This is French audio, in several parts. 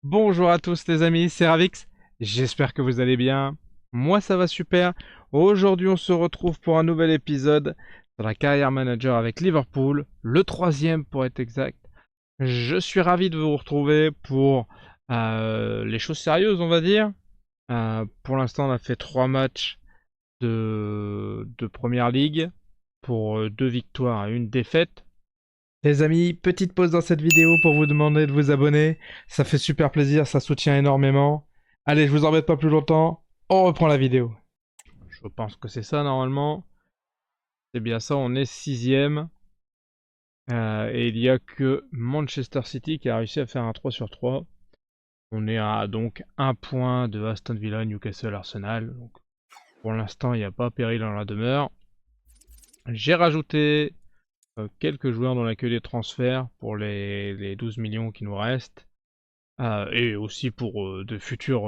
Bonjour à tous les amis, c'est Ravix. J'espère que vous allez bien. Moi ça va super. Aujourd'hui on se retrouve pour un nouvel épisode sur la carrière manager avec Liverpool, le troisième pour être exact. Je suis ravi de vous retrouver pour les choses sérieuses on va dire. Pour l'instant on a fait 3 matchs de Première Ligue pour 2 victoires et une défaite. Les amis, petite pause dans cette vidéo pour vous demander de vous abonner. Ça fait super plaisir, ça soutient énormément. Allez, je vous embête pas plus longtemps. On reprend la vidéo. Je pense que c'est ça normalement. C'est bien ça, on est sixième. Et il n'y a que Manchester City qui a réussi à faire un 3 sur 3. On est à donc un point de Aston Villa, Newcastle, Arsenal. Donc, pour l'instant, il n'y a pas péril dans la demeure. J'ai rajouté quelques joueurs dans l'accueil des transferts pour les 12 millions qui nous restent. Et aussi pour des futurs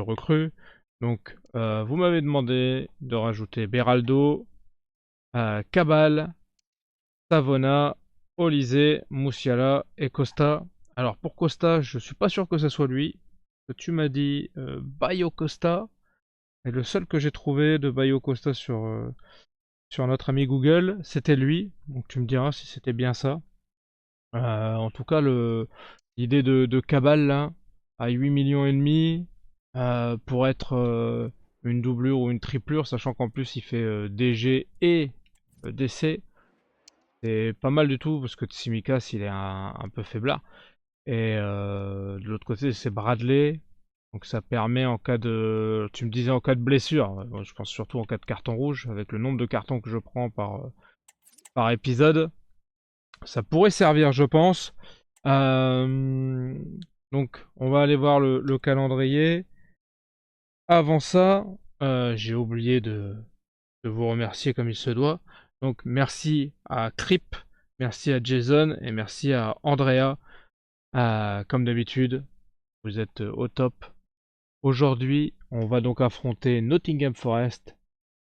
recrues. Donc, vous m'avez demandé de rajouter Beraldo, Cabal, Savona, Olise, Musiala et Costa. Alors pour Costa, je suis pas sûr que ce soit lui. Tu m'as dit Bayo Costa. Et le seul que j'ai trouvé de Bayo Costa sur notre ami Google, c'était lui. Donc tu me diras si c'était bien ça. En tout cas, l'idée de Cabal là, à 8 millions et demi, pour être une doublure ou une triplure, sachant qu'en plus il fait DG et DC, c'est pas mal du tout parce que Tsimikas il est un peu faiblard. Et de l'autre côté c'est Bradley, donc ça permet en cas de, tu me disais en cas de blessure, moi, je pense surtout en cas de carton rouge, avec le nombre de cartons que je prends par épisode, ça pourrait servir je pense. Euh, donc, on va aller voir le calendrier. Avant ça, j'ai oublié de vous remercier comme il se doit. Donc, merci à Crip, merci à Jason et merci à Andrea. Comme d'habitude, vous êtes au top. Aujourd'hui, on va donc affronter Nottingham Forest.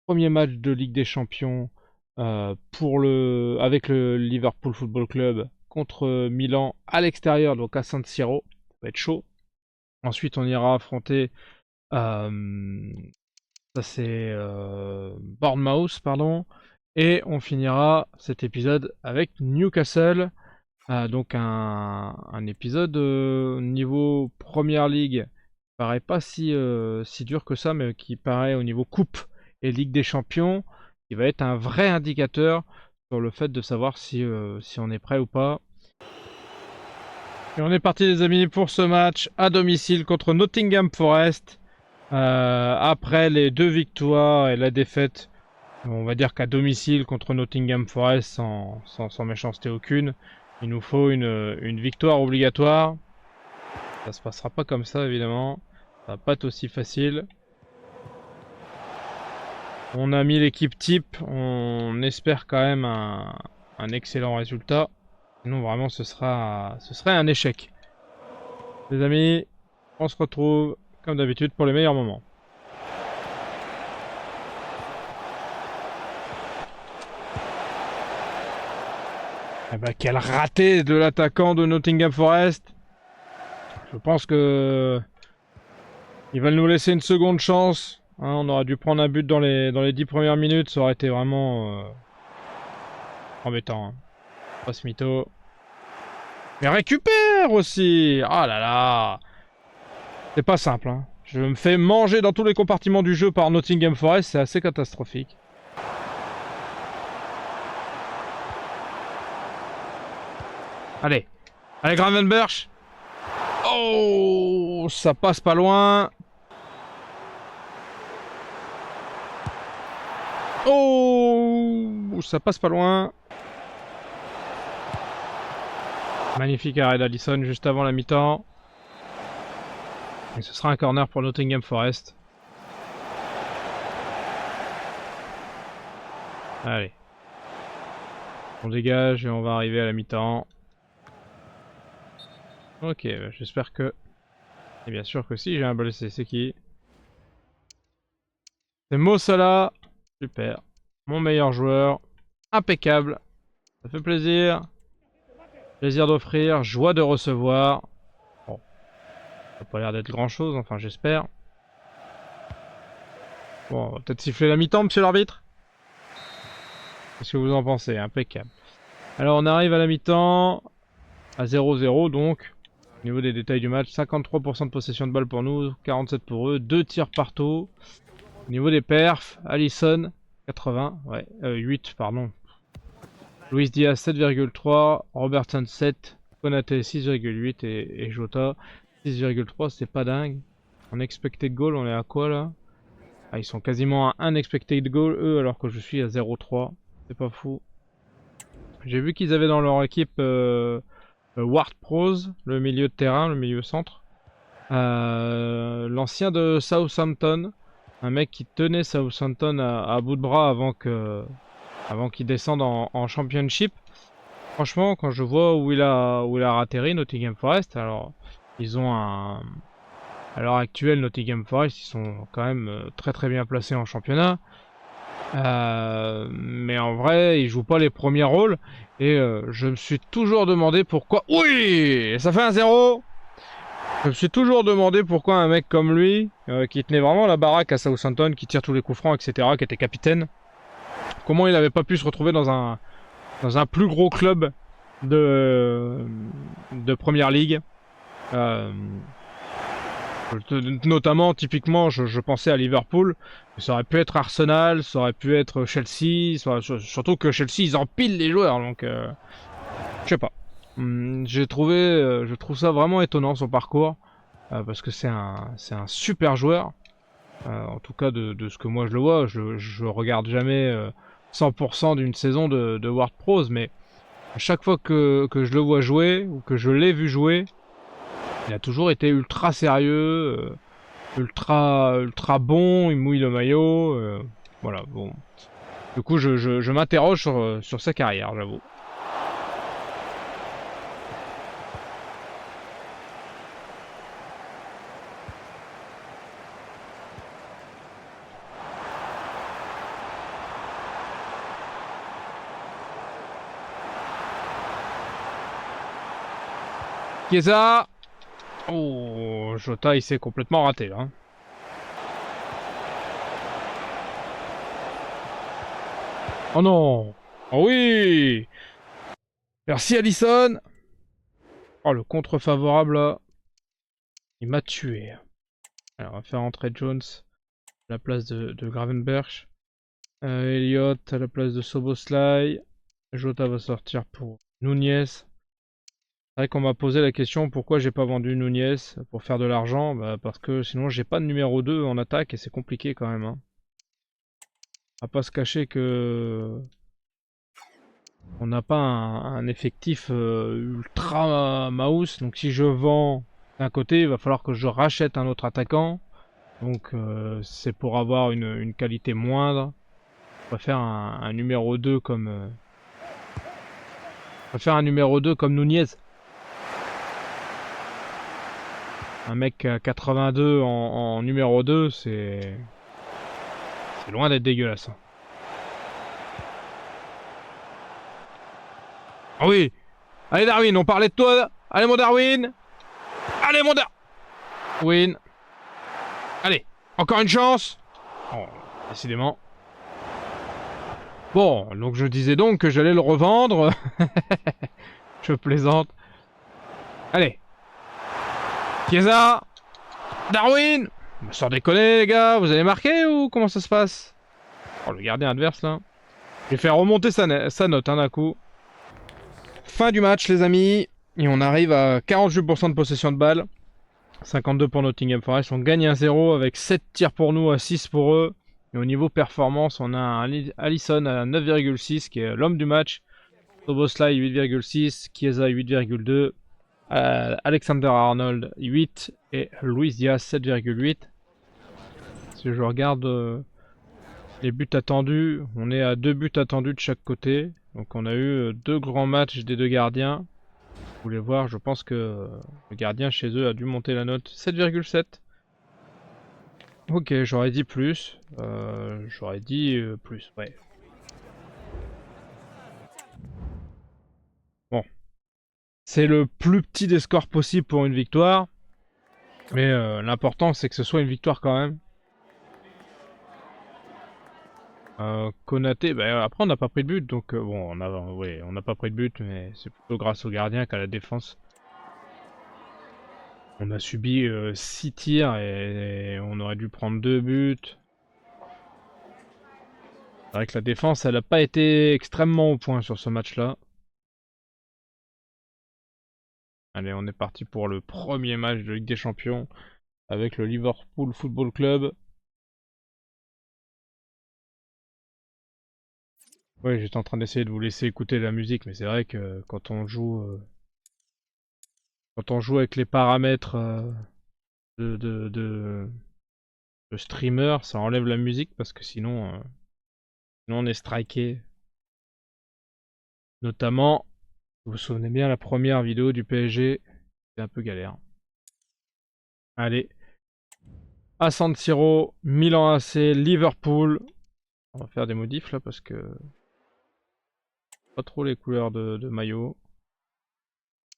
Premier match de Ligue des Champions avec le Liverpool Football Club contre Milan à l'extérieur, donc à San Siro. Ça va être chaud. Ensuite, on ira affronter, euh, ça c'est Bournemouth, pardon. Et on finira cet épisode avec Newcastle. Donc un épisode niveau Première Ligue. Qui paraît pas si dur que ça, mais qui paraît au niveau Coupe et Ligue des Champions, qui va être un vrai indicateur sur le fait de savoir si on est prêt ou pas. Et on est parti les amis pour ce match à domicile contre Nottingham Forest. Après les 2 victoires et la défaite, on va dire qu'à domicile contre Nottingham Forest, sans méchanceté aucune, il nous faut une victoire obligatoire. Ça se passera pas comme ça évidemment, ça va pas être aussi facile. On a mis l'équipe type, on espère quand même un excellent résultat. Sinon vraiment ce serait un échec. Les amis, on se retrouve comme d'habitude pour les meilleurs moments. Eh ben, quel raté de l'attaquant de Nottingham Forest. Je pense que ils veulent nous laisser une seconde chance. Hein, on aurait dû prendre un but dans les 10 premières minutes. Ça aurait été vraiment embêtant. Hein. Passe mytho. Mais récupère aussi. Ah là là. C'est pas simple. Hein. Je me fais manger dans tous les compartiments du jeu par Nottingham Forest. C'est assez catastrophique. Allez. Allez Gravenberch. Oh, ça passe pas loin. Oh, ça passe pas loin. Magnifique arrêt d'Alisson juste avant la mi-temps. Et ce sera un corner pour Nottingham Forest. Allez. On dégage et on va arriver à la mi-temps. Ok, bah, j'espère que... Et bien sûr que si, j'ai un blessé. C'est qui? C'est Mo Salah. Super. Mon meilleur joueur. Impeccable. Ça fait plaisir. Plaisir d'offrir. Joie de recevoir. Bon. Ça n'a pas l'air d'être grand chose, enfin j'espère. Bon, on va peut-être siffler la mi-temps, monsieur l'arbitre. Qu'est-ce que vous en pensez? Impeccable. Alors on arrive à la mi-temps, à 0-0 donc. Au niveau des détails du match, 53% de possession de balle pour nous, 47 pour eux, 2 tirs partout. Au niveau des perfs, Alisson, 80, ouais, 8, pardon. Luis Diaz, 7,3, Robertson, 7, Konaté, 6,8 et Jota, 6,3, c'est pas dingue. En expected goal, on est à quoi là? Ah, ils sont quasiment à 1 expected goal, eux, alors que je suis à 0,3. C'est pas fou. J'ai vu qu'ils avaient dans leur équipe Ward Prowse, le milieu de terrain, le milieu centre. L'ancien de Southampton, un mec qui tenait Southampton à bout de bras avant qu'il descende en Championship. Franchement, quand je vois où il a atterri, Nottingham Forest, alors ils ont à l'heure actuelle, Nottingham Forest, ils sont quand même très très bien placés en championnat. Mais en vrai, ils jouent pas les premiers rôles. Et je me suis toujours demandé pourquoi... Oui, ça fait un 0. Je me suis toujours demandé pourquoi un mec comme lui, qui tenait vraiment la baraque à Southampton, qui tire tous les coups francs, etc., qui était capitaine, comment il n'avait pas pu se retrouver dans un plus gros club de Première Ligue. Notamment, typiquement, je pensais à Liverpool. Ça aurait pu être Arsenal, ça aurait pu être Chelsea. Surtout que Chelsea, ils empilent les joueurs. Donc, je sais pas. Je trouve ça vraiment étonnant son parcours. Parce que c'est un super joueur. En tout cas, de ce que moi je le vois. Je regarde jamais 100% d'une saison de World Pros. Mais à chaque fois que je le vois jouer, ou que je l'ai vu jouer, il a toujours été ultra sérieux, ultra bon, il mouille le maillot. Voilà, bon. Du coup, je m'interroge sur sa carrière, j'avoue. Chiesa. Oh, Jota, il s'est complètement raté là. Oh non. Oh oui. Merci Alisson. Oh, le contre favorable là. Il m'a tué. Alors, on va faire entrer Jones à la place de Gravenberch. Elliott à la place de Soboslai. Jota va sortir pour Nunez. C'est vrai qu'on m'a posé la question pourquoi j'ai pas vendu Nunez pour faire de l'argent. Bah, parce que sinon j'ai pas de numéro 2 en attaque et c'est compliqué quand même. Hein. On va pas se cacher que on n'a pas un effectif ultra mouse. Donc si je vends d'un côté, il va falloir que je rachète un autre attaquant. Donc c'est pour avoir une qualité moindre. On va faire un numéro 2 comme... on va faire un numéro 2 comme Nunez. Un mec à 82 en numéro 2, c'est loin d'être dégueulasse. Ah oui. Allez Darwin, on parlait de toi. Allez mon Darwin. Allez mon Darwin. Allez, encore une chance. Oh, décidément. Bon, donc je disais donc que j'allais le revendre. Je plaisante. Allez. Chiesa. Darwin. Sans déconner les gars, vous avez marqué ou comment ça se passe? Oh, le gardien adverse là. Je vais faire remonter sa note d'un coup. Fin du match les amis. Et on arrive à 48% de possession de balle. 52 pour Nottingham Forest. On gagne 1-0 avec 7 tirs pour nous à 6 pour eux. Et au niveau performance, on a un Alisson à 9,6 qui est l'homme du match. Soboslai 8,6. Chiesa 8,2. Alexander Arnold 8. Et Luis Diaz 7,8. Si je regarde les buts attendus, on est à 2 buts attendus de chaque côté. Donc on a eu 2 grands matchs des 2 gardiens. Vous voulez voir, je pense que le gardien chez eux a dû monter la note 7,7. Ok, j'aurais dit plus. J'aurais dit plus, ouais. Bon. C'est le plus petit des scores possible pour une victoire. Mais l'important, c'est que ce soit une victoire quand même. Konaté, bah, après on n'a pas pris de but, donc bon, on n'a pas pris de but, mais c'est plutôt grâce au gardien qu'à la défense. On a subi 6 tirs et on aurait dû prendre 2 buts. C'est vrai que la défense, elle n'a pas été extrêmement au point sur ce match-là. Allez, on est parti pour le premier match de Ligue des Champions avec le Liverpool Football Club. Ouais, j'étais en train d'essayer de vous laisser écouter la musique, mais c'est vrai que quand on joue avec les paramètres de, de, de, de streamer, ça enlève la musique parce que sinon on est striké. Notamment, vous vous souvenez bien, la première vidéo du PSG, c'est un peu galère. Allez, à San Siro, Milan AC, Liverpool. On va faire des modifs là parce que pas trop les couleurs de maillot.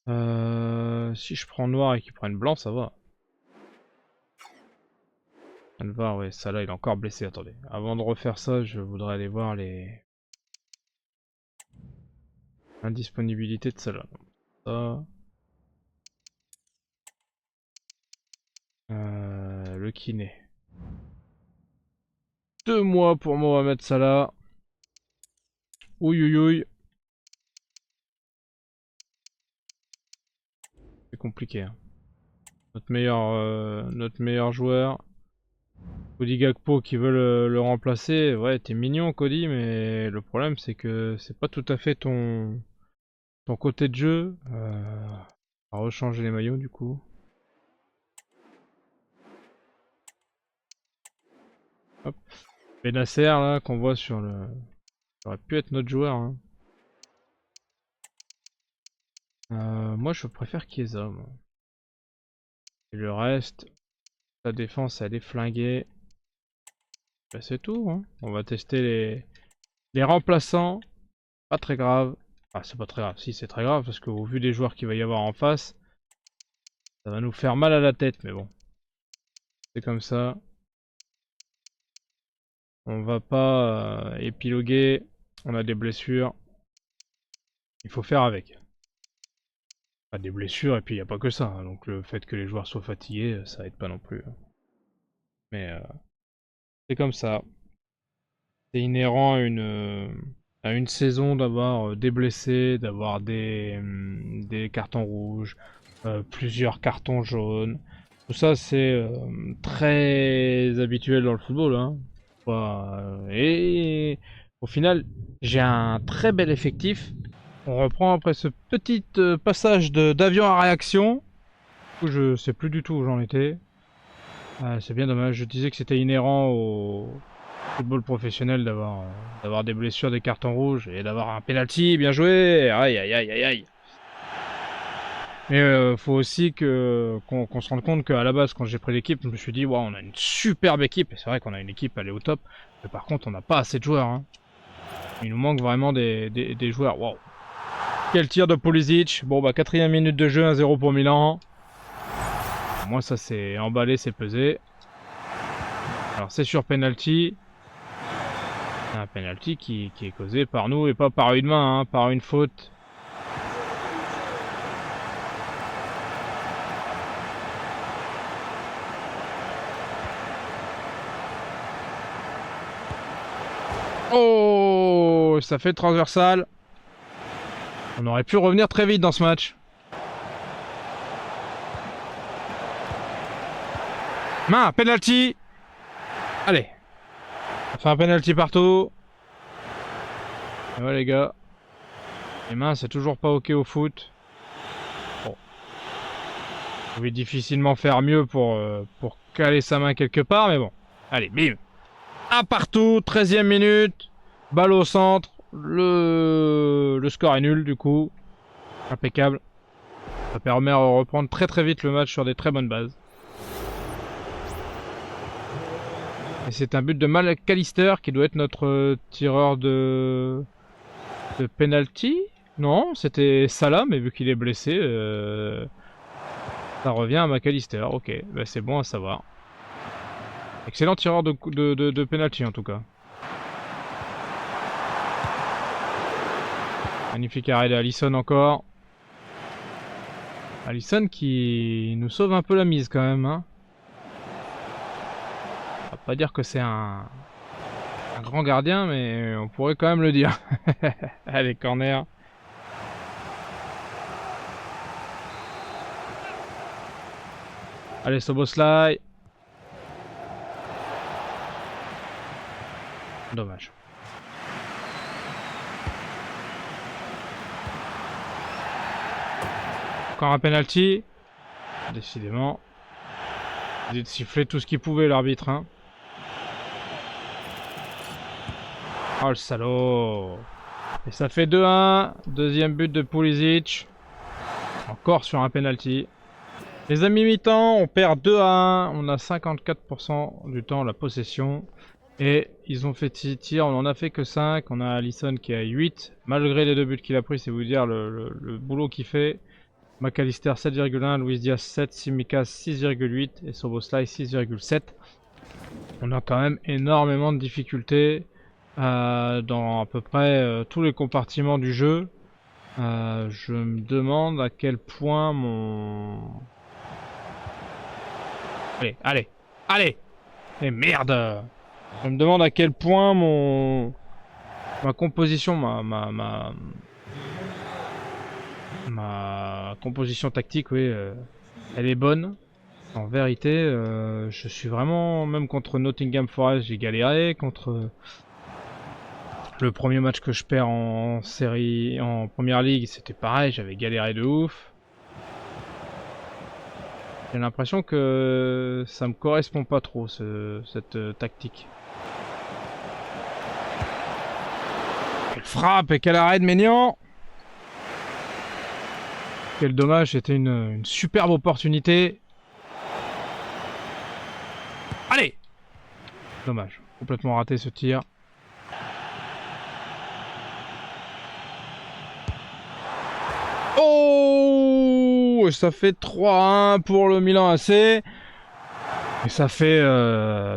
Si je prends noir et qu'ils prennent blanc, ça va. On va voir, ouais, ça là il est encore blessé. Attendez, avant de refaire ça, je voudrais aller voir les indisponibilités de celle-là. Ça. Le kiné. 2 mois pour Mohamed Salah. Ouïe ouïe ouïe. C'est compliqué. Hein. Notre meilleur joueur. Cody Gakpo qui veut le remplacer. Ouais, t'es mignon Cody, mais le problème c'est que c'est pas tout à fait ton côté de jeu. On va rechanger les maillots du coup. Hop. Benasser là qu'on voit sur le... Ça aurait pu être notre joueur. Hein. Moi je préfère Chiesa. Moi. Et le reste, la défense elle est flinguée. Bah, c'est tout. Hein. On va tester les remplaçants. Pas très grave. Ah c'est pas très grave. Si c'est très grave parce qu'au vu des joueurs qu'il va y avoir en face, ça va nous faire mal à la tête. Mais bon, c'est comme ça. On va pas épiloguer. On a des blessures. Il faut faire avec. Pas des blessures et puis il n'y a pas que ça. Hein. Donc le fait que les joueurs soient fatigués, ça aide pas non plus. Hein. Mais c'est comme ça. C'est inhérent à une saison d'avoir des blessés, d'avoir des cartons rouges, plusieurs cartons jaunes. Tout ça c'est très habituel dans le football. Hein. Et au final, j'ai un très bel effectif. On reprend après ce petit passage d'avion à réaction. Où je sais plus du tout où j'en étais. C'est bien dommage. Je disais que c'était inhérent au football professionnel d'avoir des blessures, des cartons rouges et d'avoir un penalty. Bien joué. Aïe aïe aïe aïe aïe. Mais faut aussi qu'on se rende compte qu'à la base, quand j'ai pris l'équipe, je me suis dit, wow, on a une superbe équipe. Et c'est vrai qu'on a une équipe, elle est au top. Mais par contre, on n'a pas assez de joueurs. Hein. Il nous manque vraiment des joueurs. Wow. Quel tir de Pulisic. Bon, bah, 4ème minute de jeu, 1-0 pour Milan. Moi, ça, c'est emballé, c'est pesé. Alors, c'est sur penalty. Un penalty qui est causé par nous et pas par une main, hein, par une faute. Oh, ça fait transversal. On aurait pu revenir très vite dans ce match. Main, penalty. Allez. On fait un penalty partout. Et ouais les gars. Les mains c'est toujours pas ok au foot. Bon. Vous pouvez difficilement faire mieux pour caler sa main quelque part, mais bon. Allez, bim. Un partout, 13ème minute. Balle au centre. Le score est nul du coup. Impeccable. Ça permet de reprendre très très vite le match sur des très bonnes bases. Et c'est un but de McAllister qui doit être notre tireur de penalty. Non, c'était Salah, mais vu qu'il est blessé, Ça revient à McAllister, ok, bah, c'est bon à savoir. Excellent tireur de penalty en tout cas. Magnifique arrêt de Alisson encore. Alisson qui nous sauve un peu la mise quand même. Hein. On va pas dire que c'est un grand gardien, mais on pourrait quand même le dire. Allez, corner. Allez, Szoboszlai. Dommage. Encore un penalty. Décidément. Il a sifflé tout ce qu'il pouvait l'arbitre. Hein. Oh le salaud. Et ça fait 2-1. Deuxième but de Pulisic. Encore sur un penalty. Les amis mi-temps, on perd 2-1. On a 54% du temps la possession. Et ils ont fait 6 tirs, on en a fait que 5. On a Alisson qui a 8. Malgré les 2 buts qu'il a pris, c'est vous dire le boulot qu'il fait. McAllister 7,1, Luis Diaz 7, Tsimikas 6,8 et Szoboszlai 6,7. On a quand même énormément de difficultés dans à peu près tous les compartiments du jeu. Je me demande à quel point mon... Allez. Et merde. Je me demande à quel point ma composition, ma composition tactique, oui, elle est bonne. En vérité, je suis vraiment, même contre Nottingham Forest, j'ai galéré. Contre le premier match que je perds en série, en première ligue, c'était pareil, j'avais galéré de ouf. J'ai l'impression que ça me correspond pas trop, cette tactique. Quelle frappe et quel arrêt de Maignan! Quel dommage, c'était une superbe opportunité. Allez! Dommage, complètement raté ce tir. Oh! Ça fait 3-1 pour le Milan AC. Et ça fait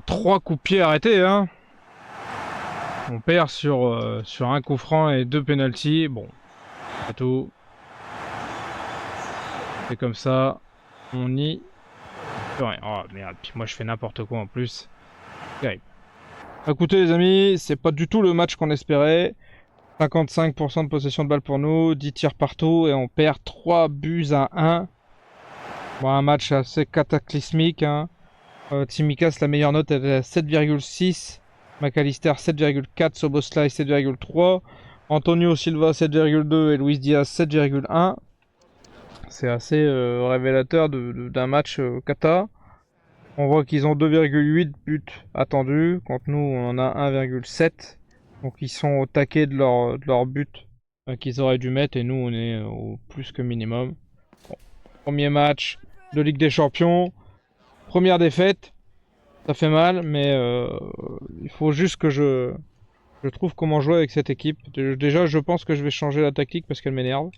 3 coups de pied arrêtés. Hein. On perd sur un coup franc et 2 pénaltys. Bon, c'est tout. C'est comme ça. On y... Oh merde, puis moi je fais n'importe quoi en plus. Terrible. Écoutez les amis, c'est pas du tout le match qu'on espérait. 55% de possession de balle pour nous, 10 tirs partout et on perd 3-1. Bon, un match assez cataclysmique. Hein. Tsimikas, la meilleure note, elle est à 7,6. McAllister 7,4. Szoboszlai 7,3. Antonio Silva 7,2 et Luis Diaz 7,1. C'est assez révélateur d'un match kata. On voit qu'ils ont 2,8 buts attendus, quand nous on en a 1,7. Donc ils sont au taquet de leur but qu'ils auraient dû mettre et nous on est au plus que minimum. Bon. Premier match de Ligue des Champions, première défaite, ça fait mal, mais il faut juste que je trouve comment jouer avec cette équipe. Déjà je pense que je vais changer la tactique parce qu'elle m'énerve.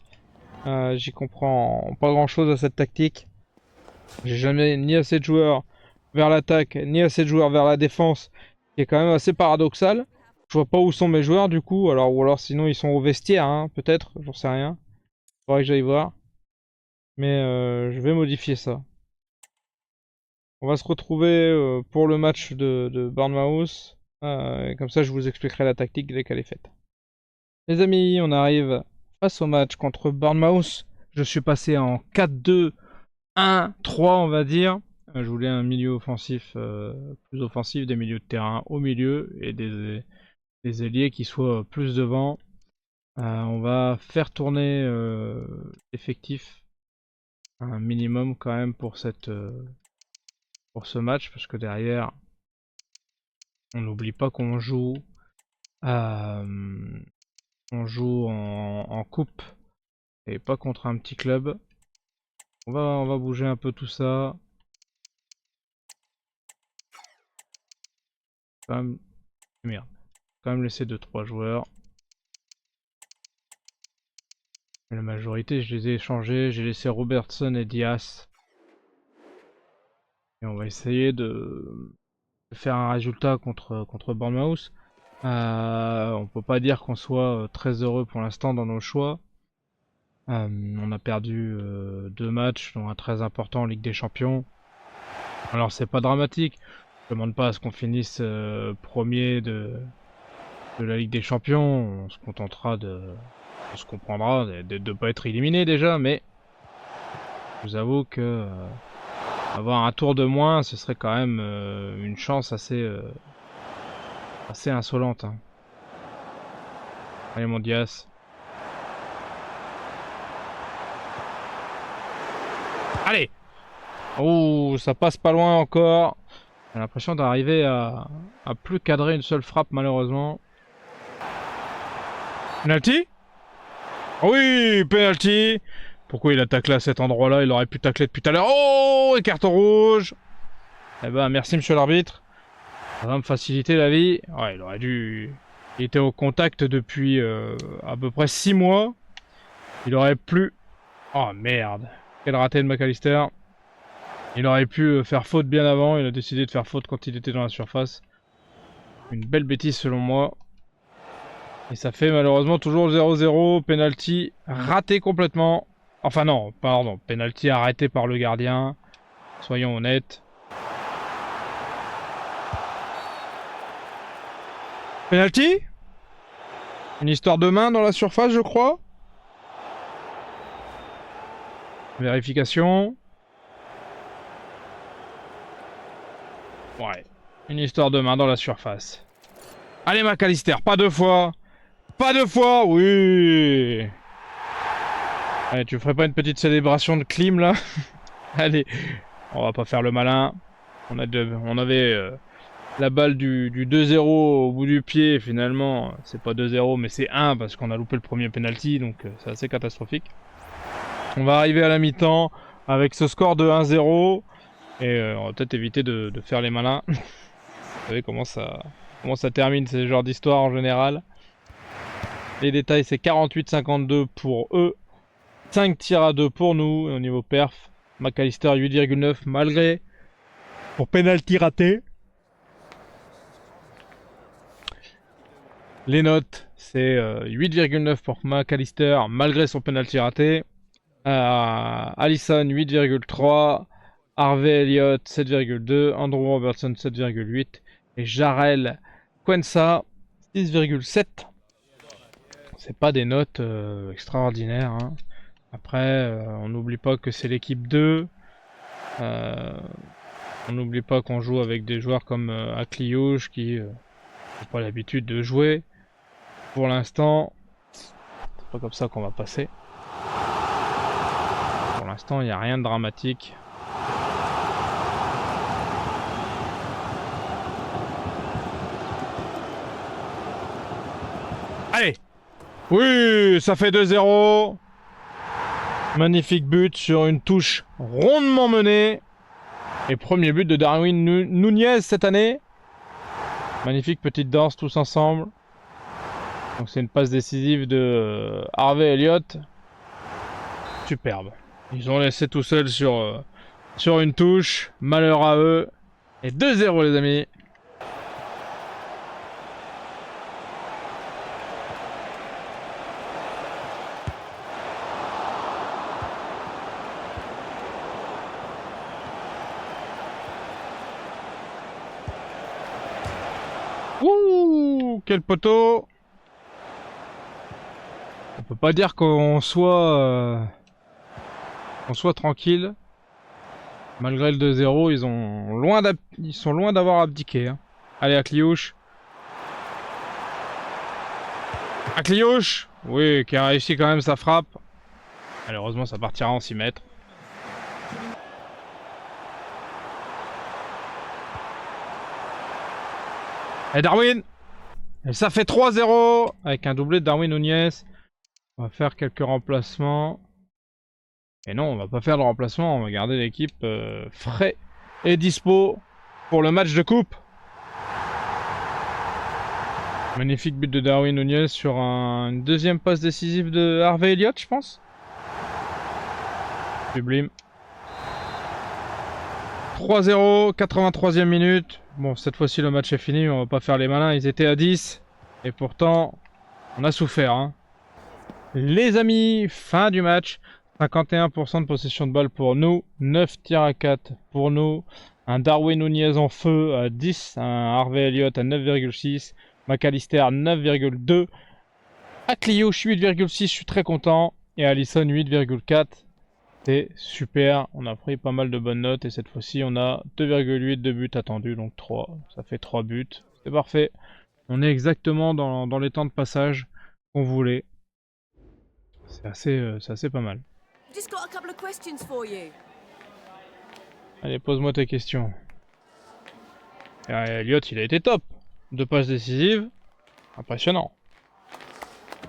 J'y comprends pas grand chose à cette tactique. J'ai jamais ni assez de joueurs vers l'attaque, ni assez de joueurs vers la défense, qui est quand même assez paradoxal. Je vois pas où sont mes joueurs du coup, ou alors sinon ils sont au vestiaire, hein, peut-être, j'en sais rien. Faudrait que j'aille voir. Mais je vais modifier ça. On va se retrouver pour le match de Bournemouth. Comme ça je vous expliquerai la tactique dès qu'elle est faite. Les amis, on arrive face au match contre Bournemouth. Je suis passé en 4-2-1-3 on va dire. Je voulais un milieu offensif plus offensif, des milieux de terrain au milieu et des ailiers qui soient plus devant. On va faire tourner l'effectif un minimum quand même pour ce match parce que derrière on n'oublie pas qu'on joue en coupe et pas contre un petit club. On va bouger un peu tout ça. Quand même, merde. Quand même laisser 2-3 joueurs. Mais la majorité, je les ai échangés. J'ai laissé Robertson et Diaz. Et on va essayer de faire un résultat contre Bournemouth. On peut pas dire qu'on soit très heureux pour l'instant dans nos choix. On a perdu 2 matchs, dont un très important en Ligue des Champions. Alors c'est pas dramatique. Je demande pas à ce qu'on finisse premier de la Ligue des Champions. On se contentera on se comprendra de ne pas être éliminé déjà, mais je vous avoue que avoir un tour de moins, ce serait quand même une chance assez insolente. Hein. Allez mon Diaz. Allez! Oh, ça passe pas loin encore. J'ai l'impression d'arriver à plus cadrer une seule frappe malheureusement. Penalty? Oui, penalty. Pourquoi il a taclé à cet endroit-là? Il aurait pu tacler depuis tout à l'heure. Oh, et carton rouge. Eh ben, merci monsieur l'arbitre. Ça va me faciliter la vie. Ouais, il aurait dû... Il était au contact depuis à peu près 6 mois. Il aurait pu... Oh merde. Quel raté de McAllister. Il aurait pu faire faute bien avant. Il a décidé de faire faute quand il était dans la surface. Une belle bêtise selon moi. Et ça fait malheureusement toujours 0-0. Penalty raté complètement. Enfin non, pardon. Penalty arrêté par le gardien. Soyons honnêtes. Penalty? Une histoire de main dans la surface, je crois. Vérification. Ouais. Une histoire de main dans la surface. Allez McAllister, pas 2 fois. Pas 2 fois, oui. Allez, tu ferais pas une petite célébration de clim là? Allez, on va pas faire le malin. On avait la balle du 2-0 au bout du pied. Finalement, c'est pas 2-0, mais c'est 1 parce qu'on a loupé le premier penalty, donc c'est assez catastrophique. On va arriver à la mi-temps avec ce score de 1-0 et on va peut-être éviter de faire les malins. Vous savez comment ça termine ces genres d'histoires en général. Les détails, c'est 48-52 pour eux. 5 tirs à 2 pour nous. Et au niveau perf, McAllister 8,9 malgré pour penalty raté. Les notes, c'est 8,9 pour McAllister malgré son penalty raté. Alisson 8,3. Harvey Elliott 7,2. Andrew Robertson 7,8. Et Jarell Quansah 6,7. C'est pas des notes extraordinaires. Hein. Après, on n'oublie pas que c'est l'équipe 2. On n'oublie pas qu'on joue avec des joueurs comme Akliouche qui n'ont pas l'habitude de jouer. Pour l'instant, c'est pas comme ça qu'on va passer. Pour l'instant, il n'y a rien de dramatique. Allez! Oui, ça fait 2-0. Magnifique but sur une touche rondement menée. Et premier but de Darwin Nunez cette année. Magnifique petite danse tous ensemble. Donc c'est une passe décisive de Harvey Elliott. Superbe. Ils ont laissé tout seul sur une touche. Malheur à eux. Et 2-0 les amis. Ouh, quel poteau! On peut pas dire qu'on soit tranquille. Malgré le 2-0, ils sont loin d'avoir abdiqué. Hein. Allez, Akliouche. Akliouche! Oui, qui a réussi quand même sa frappe. Malheureusement, ça partira en 6 mètres. Et Darwin! Et ça fait 3-0 avec un doublé de Darwin Nunez. On va faire quelques remplacements. Et non, on va pas faire de remplacement. On va garder l'équipe frais et dispo pour le match de coupe. Magnifique but de Darwin Nunez sur une deuxième passe décisive de Harvey Elliott, je pense. Sublime. 3-0, 83e minute. Bon, cette fois-ci, le match est fini. On va pas faire les malins. Ils étaient à 10. Et pourtant, on a souffert. Hein. Les amis, fin du match. 51% de possession de balle pour nous. 9 tirs à 4 pour nous. Un Darwin Nunez en feu à 10. Un Harvey Elliott à 9,6. McAllister 9,2. Akliouche 8,6. Je suis très content. Et Alisson 8,4. C'est super, on a pris pas mal de bonnes notes et cette fois-ci on a 2,8 de buts attendus, donc 3, ça fait 3 buts, c'est parfait. On est exactement dans les temps de passage qu'on voulait. C'est assez pas mal. Allez, pose-moi tes questions. Elliott, il a été top. 2 passes décisives, impressionnant.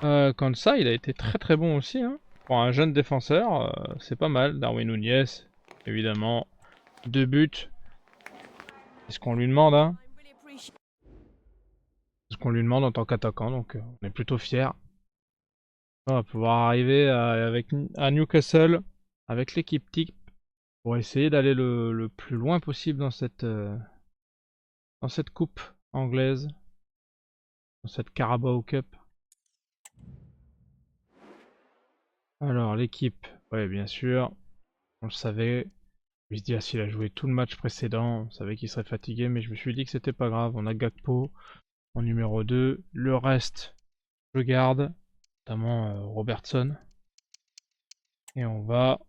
Konsa, il a été très très bon aussi, hein. Pour un jeune défenseur, c'est pas mal. Darwin Nunez, évidemment. 2 buts. C'est ce qu'on lui demande, hein. C'est ce qu'on lui demande en tant qu'attaquant, donc on est plutôt fiers. On va pouvoir arriver à Newcastle avec l'équipe type pour essayer d'aller le plus loin possible dans cette coupe anglaise, dans cette Carabao Cup. Alors l'équipe, ouais bien sûr, on le savait. Luis Diaz il a joué tout le match précédent, on savait qu'il serait fatigué, mais je me suis dit que c'était pas grave. On a Gakpo en numéro 2, le reste je garde, notamment Robertson. Et on va...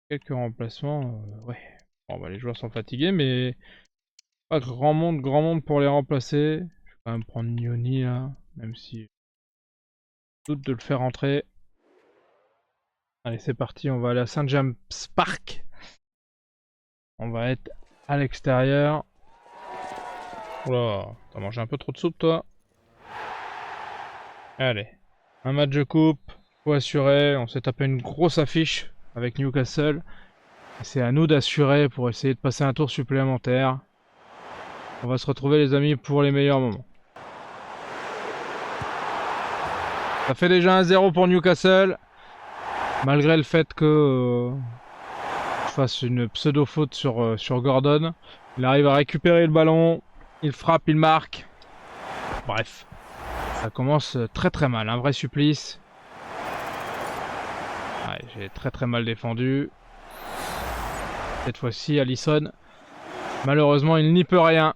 Quelques remplacements, ouais. Bon bah les joueurs sont fatigués, mais pas grand monde pour les remplacer. Je vais quand même prendre Nioni là, même si je doute de le faire entrer. Allez c'est parti, on va aller à Saint James Park. On va être à l'extérieur. Oula, t'as mangé un peu trop de soupe toi. Allez, un match de coupe, faut assurer. On s'est tapé une grosse affiche avec Newcastle. C'est à nous d'assurer pour essayer de passer un tour supplémentaire. On va se retrouver les amis pour les meilleurs moments. Ça fait déjà 1-0 pour Newcastle. Malgré le fait que je fasse une pseudo-faute sur Gordon. Il arrive à récupérer le ballon. Il frappe, il marque. Bref. Ça commence très très mal. Un vrai supplice. Ouais, j'ai très très mal défendu. Cette fois-ci, Alisson. Malheureusement, il n'y peut rien.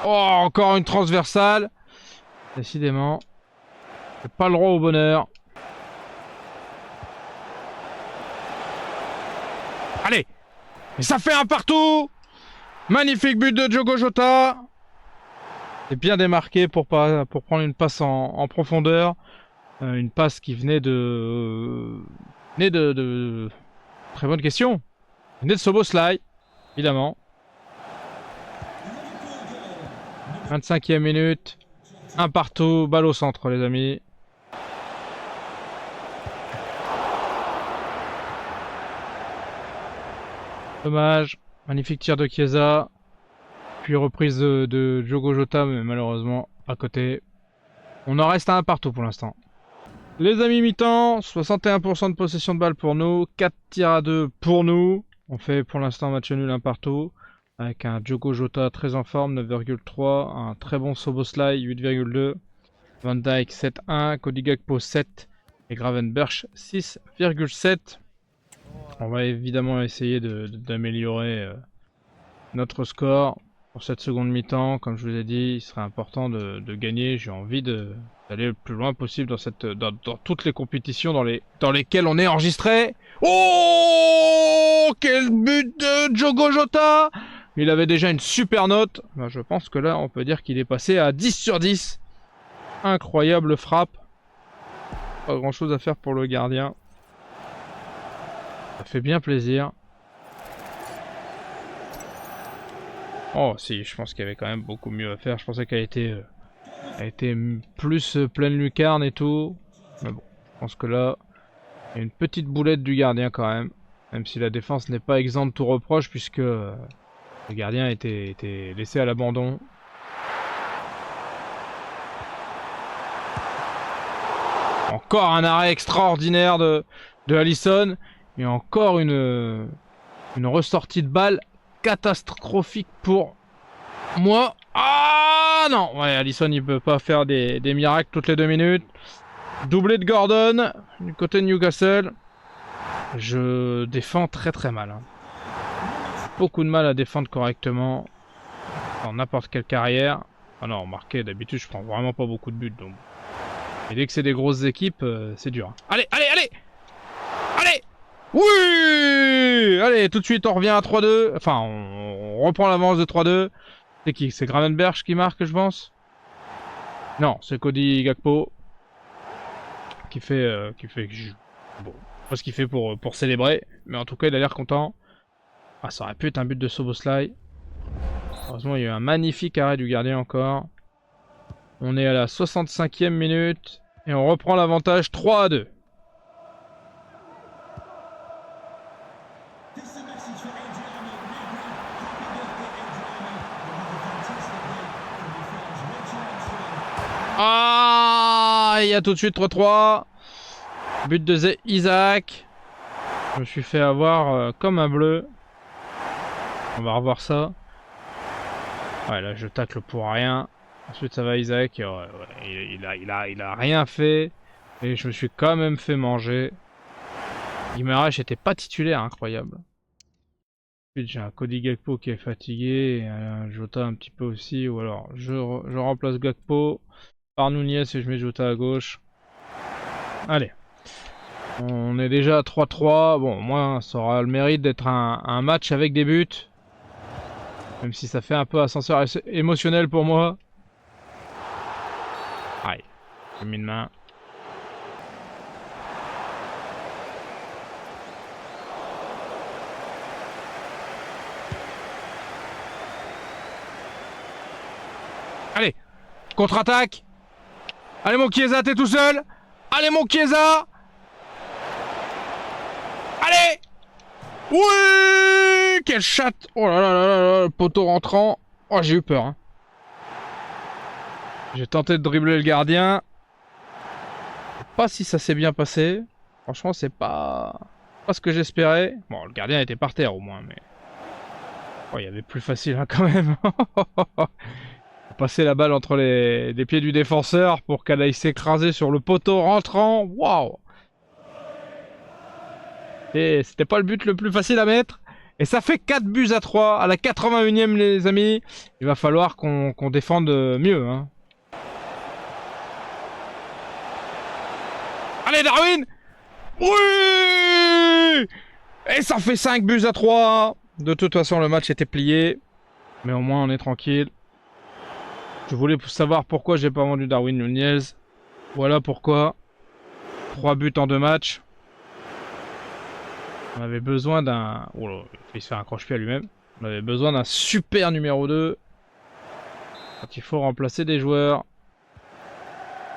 Oh, encore une transversale. Décidément. C'est pas le droit au bonheur. Allez. Et ça fait un partout. Magnifique but de Diogo Jota. C'est bien démarqué pour prendre une passe en profondeur. Une passe qui venait de... Très bonne question. Venait de Szoboszlai, évidemment. 25e minute. Un partout, balle au centre les amis. Dommage. Magnifique tir de Chiesa. Puis reprise de Diogo Jota, mais malheureusement à côté. On en reste à un partout pour l'instant. Les amis mi-temps, 61% de possession de balle pour nous. 4 tirs à 2 pour nous. On fait pour l'instant match nul un partout. Avec un Diogo Jota très en forme, 9,3. Un très bon Szoboszlai, 8,2. Van Dijk 7,1. Cody Gakpo 7. Et Gravenberch 6,7. On va évidemment essayer d'améliorer notre score pour cette seconde mi-temps. Comme je vous ai dit, il serait important de gagner. J'ai envie d'aller le plus loin possible dans toutes les compétitions dans lesquelles on est enregistré. Oh, quel but de Diogo Jota! Il avait déjà une super note. Ben, je pense que là, on peut dire qu'il est passé à 10 sur 10. Incroyable frappe. Pas grand chose à faire pour le gardien. Ça fait bien plaisir. Oh si, je pense qu'il y avait quand même beaucoup mieux à faire. Je pensais qu'elle était plus pleine lucarne et tout. Mais bon, je pense que là, il y a une petite boulette du gardien quand même. Même si la défense n'est pas exempte de tout reproche puisque le gardien était laissé à l'abandon. encore un arrêt extraordinaire de Alisson. Et encore une ressortie de balle catastrophique pour moi. Ah non, ouais, Alisson il peut pas faire des miracles toutes les 2 minutes. Doublé de Gordon du côté de Newcastle. Je défends très très mal. Hein. Beaucoup de mal à défendre correctement dans n'importe quelle carrière. Ah non, remarquez, d'habitude je prends vraiment pas beaucoup de buts. Donc... Et dès que c'est des grosses équipes, c'est dur. Hein. Allez, allez, allez! Allez! Oui! Allez, tout de suite on revient à 3-2. Enfin, on reprend l'avance de 3-2. C'est qui? C'est Gravenberch qui marque, je pense? Non, c'est Cody Gakpo. Qui fait... Bon, pas ce qu'il fait pour célébrer. Mais en tout cas, il a l'air content. Ah, ça aurait pu être un but de Szoboszlai. Heureusement, il y a eu un magnifique arrêt du gardien encore. On est à la 65e minute. Et on reprend l'avantage 3-2. Ah, il y a tout de suite 3-3. But de Isaac. Je me suis fait avoir comme un bleu. On va revoir ça. Ouais, là je tacle pour rien. Ensuite ça va Isaac. Et il a rien fait. Et je me suis quand même fait manger. Guimaraes était pas titulaire, incroyable. Ensuite j'ai un Cody Gakpo qui est fatigué. Et un Jota un petit peu aussi. Ou alors je remplace Gakpo par Nunez et je mets Jota à gauche. Allez. On est déjà à 3-3. Bon, moi ça aura le mérite d'être un match avec des buts. Même si ça fait un peu ascenseur émotionnel pour moi. Aïe, j'ai mis une main. Allez, contre-attaque. Allez mon Chiesa, t'es tout seul. Allez mon Chiesa. Allez. Oui. Quelle chatte. Oh là là là là, le poteau rentrant. Oh, j'ai eu peur. Hein. J'ai tenté de dribbler le gardien. Pas si ça s'est bien passé. Franchement, c'est pas ce que j'espérais. Bon, le gardien était par terre au moins, mais... Oh, il y avait plus facile hein, quand même. Passer la balle entre les pieds du défenseur pour qu'elle aille s'écraser sur le poteau rentrant. Waouh! Et c'était pas le but le plus facile à mettre. Et ça fait 4-3 à la 81e les amis. Il va falloir qu'on défende mieux. Hein. Allez Darwin! Oui! Et ça fait 5-3. De toute façon le match était plié. Mais au moins on est tranquille. Je voulais savoir pourquoi j'ai pas vendu Darwin Nunez. Voilà pourquoi. 3 buts en 2 matchs. On avait besoin d'un... Oh là, il se fait un croche-pied à lui-même. On avait besoin d'un super numéro 2. Quand il faut remplacer des joueurs.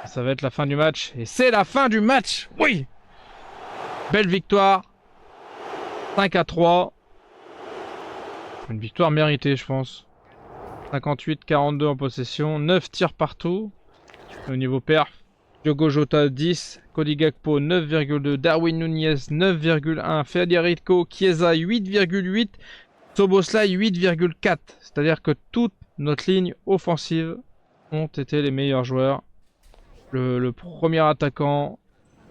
Ça va être la fin du match. Et c'est la fin du match! Oui! Belle victoire. 5-3. Une victoire méritée, je pense. 58-42 en possession. 9 tirs partout. Au niveau perf. Diogo Jota 10, Cody Gakpo 9,2, Darwin Nunez 9,1, Federico Chiesa 8,8, Szoboszlai 8,4. C'est-à-dire que toute notre ligne offensive ont été les meilleurs joueurs. Le premier attaquant,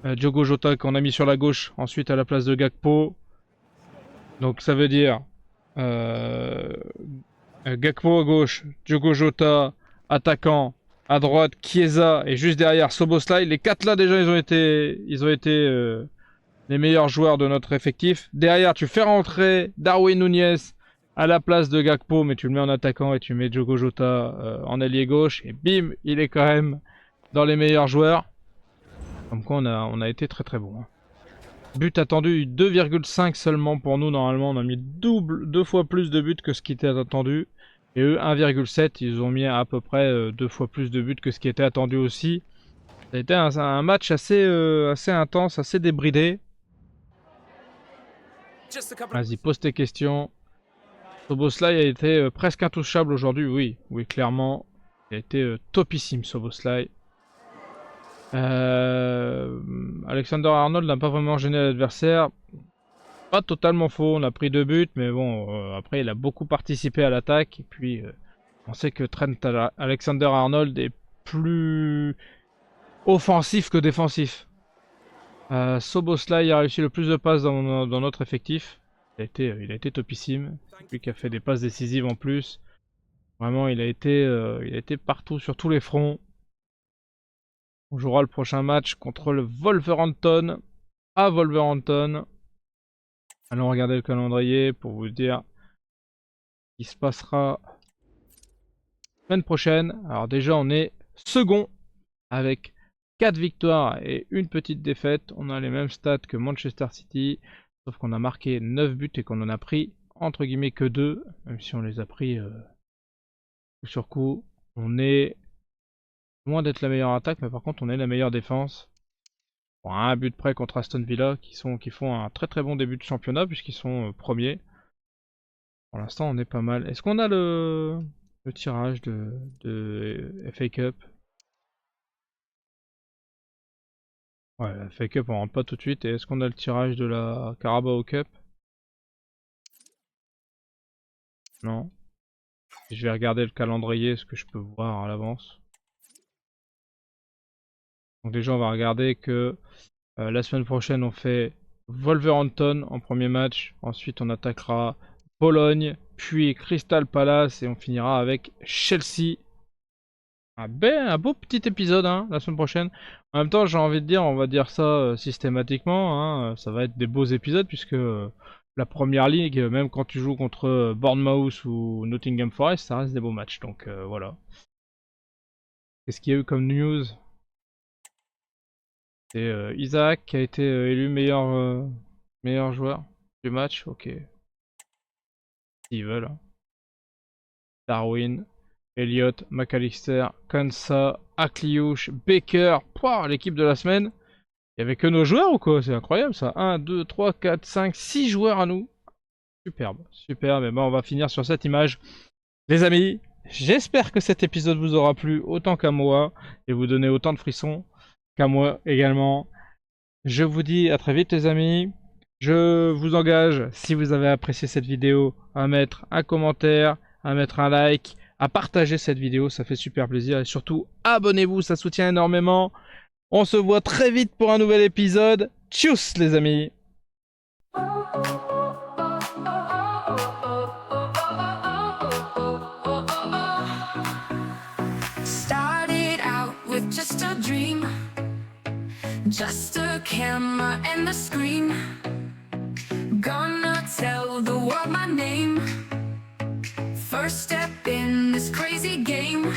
Diogo Jota qu'on a mis sur la gauche, ensuite à la place de Gakpo. Donc ça veut dire Gakpo à gauche, Diogo Jota attaquant. À droite, Chiesa et juste derrière Szoboszlai. Les 4 là déjà ils ont été les meilleurs joueurs de notre effectif. Derrière tu fais rentrer Darwin Nunez à la place de Gakpo mais tu le mets en attaquant et tu mets Diogo Jota en ailier gauche. Et bim, il est quand même dans les meilleurs joueurs. Comme quoi on a été très très bon. Hein. But attendu 2,5 seulement pour nous. Normalement on a mis 2 fois plus de buts que ce qui était attendu. Et eux, 1,7, ils ont mis à peu près 2 fois plus de buts que ce qui était attendu aussi. Ça a été un match assez intense, assez débridé. Vas-y, pose tes questions. Szoboszlai a été presque intouchable aujourd'hui, oui. Oui, clairement. Il a été topissime, Szoboszlai. Alexander Arnold n'a pas vraiment gêné l'adversaire. Pas totalement faux, on a pris 2 buts, mais bon, après il a beaucoup participé à l'attaque. Et puis on sait que Trent Alexander-Arnold est plus offensif que défensif. Soboslai a réussi le plus de passes dans notre effectif. Il a été topissime. C'est lui qui a fait des passes décisives en plus. Vraiment, il a été partout sur tous les fronts. On jouera le prochain match contre le Wolverhampton à Wolverhampton. Allons regarder le calendrier pour vous dire ce qui se passera la semaine prochaine. Alors déjà, on est second avec 4 victoires et une petite défaite. On a les mêmes stats que Manchester City, sauf qu'on a marqué 9 buts et qu'on en a pris entre guillemets que 2, même si on les a pris coup sur coup. On est loin d'être la meilleure attaque, mais par contre on est la meilleure défense. Bon, un but près contre Aston Villa, qui font un très très bon début de championnat puisqu'ils sont premiers. Pour l'instant on est pas mal. Est-ce qu'on a le tirage de FA Cup? Ouais, la FA Cup on rentre pas tout de suite. Et est-ce qu'on a le tirage de la Carabao Cup? Non. Je vais regarder le calendrier, ce que je peux voir à l'avance. Donc déjà on va regarder que la semaine prochaine on fait Wolverhampton en premier match. Ensuite on attaquera Bologne, puis Crystal Palace et on finira avec Chelsea. Un beau petit épisode hein, la semaine prochaine. En même temps j'ai envie de dire, on va dire ça systématiquement. Hein, ça va être des beaux épisodes puisque la première ligue, même quand tu joues contre Bournemouth ou Nottingham Forest, ça reste des beaux matchs. Donc voilà. Qu'est-ce qu'il y a eu comme news? C'est Isaac qui a été élu meilleur joueur du match. Ok. S'ils veulent. Darwin, Elliott, McAllister, Kansa, Akliouche, Baker. Pouah, l'équipe de la semaine. Il y avait que nos joueurs ou quoi? C'est incroyable ça. 1, 2, 3, 4, 5, 6 joueurs à nous. Superbe, superbe. Et ben on va finir sur cette image. Les amis, j'espère que cet épisode vous aura plu autant qu'à moi et vous donner autant de frissons qu'à moi également. Je vous dis à très vite les amis. Je vous engage, si vous avez apprécié cette vidéo, à mettre un commentaire, à mettre un like, à partager cette vidéo, ça fait super plaisir. Et surtout, abonnez-vous, ça soutient énormément. On se voit très vite pour un nouvel épisode. Tchuss les amis! Started out with just a dream, just a camera and a screen. Gonna tell the world my name. First step in this crazy game.